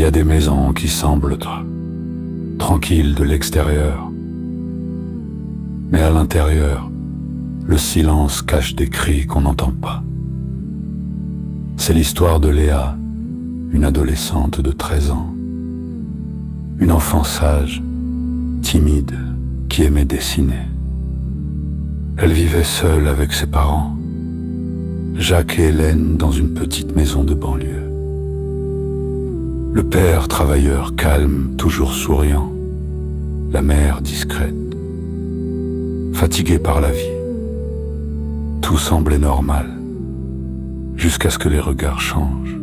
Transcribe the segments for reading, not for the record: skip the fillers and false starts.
y a des maisons qui semblent tranquilles de l'extérieur, mais à l'intérieur, le silence cache des cris qu'on n'entend pas. C'est l'histoire de Léa, une adolescente de 13 ans, une enfant sage, timide, qui aimait dessiner. Elle vivait seule avec ses parents, Jacques et Hélène, dans une petite maison de banlieue. Le père travailleur calme, toujours souriant, la mère discrète, fatiguée par la vie. Tout semblait normal, jusqu'à ce que les regards changent.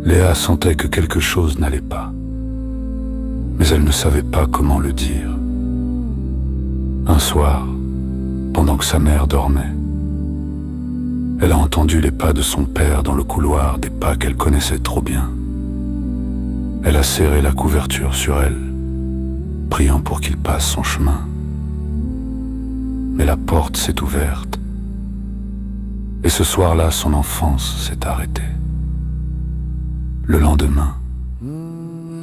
Léa sentait que quelque chose n'allait pas, mais elle ne savait pas comment le dire. Un soir, pendant que sa mère dormait, elle a entendu les pas de son père dans le couloir, des pas qu'elle connaissait trop bien. Elle a serré la couverture sur elle, priant pour qu'il passe son chemin. Mais la porte s'est ouverte, et ce soir-là, son enfance s'est arrêtée. Le lendemain,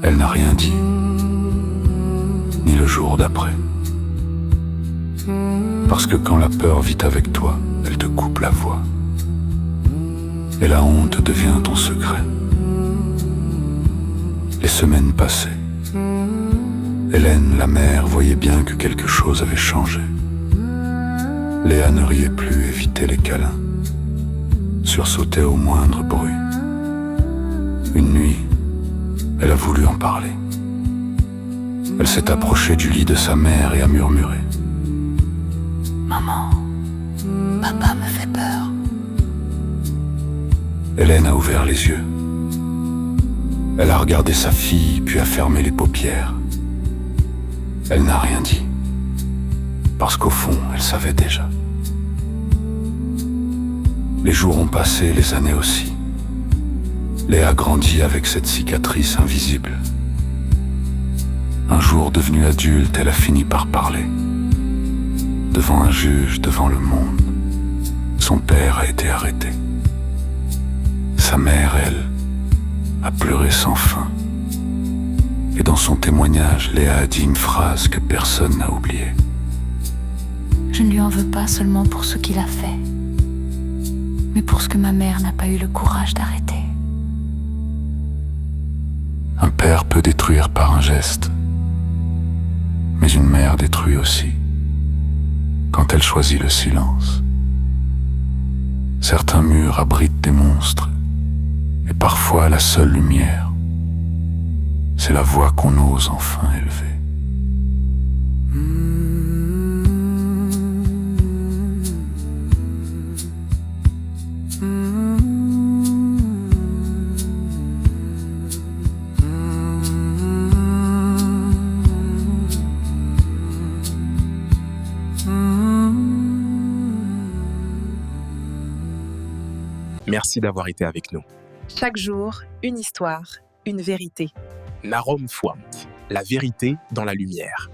elle n'a rien dit, ni le jour d'après. Parce que quand la peur vit avec toi, elle te coupe la voix. Et la honte devient ton secret. Les semaines passaient. Hélène, la mère, voyait bien que quelque chose avait changé. Léa ne riait plus, évitait les câlins, sursautait au moindre bruit. Une nuit, elle a voulu en parler. Elle s'est approchée du lit de sa mère et a murmuré: Maman, papa me fait peur. Hélène a ouvert les yeux. Elle a regardé sa fille, puis a fermé les paupières. Elle n'a rien dit, parce qu'au fond, elle savait déjà. Les jours ont passé, les années aussi. Léa grandit avec cette cicatrice invisible. Un jour devenue adulte, elle a fini par parler. Devant un juge, devant le monde, son père a été arrêté. Sa mère, elle, a pleuré sans fin. Et dans son témoignage, Léa a dit une phrase que personne n'a oubliée. Je ne lui en veux pas seulement pour ce qu'il a fait, mais pour ce que ma mère n'a pas eu le courage d'arrêter. Un père peut détruire par un geste, mais une mère détruit aussi, quand elle choisit le silence. Certains murs abritent des monstres, et parfois la seule lumière, c'est la voix qu'on ose enfin élever. Merci d'avoir été avec nous. Chaque jour, une histoire, une vérité. Narom Fouamt, la vérité dans la lumière.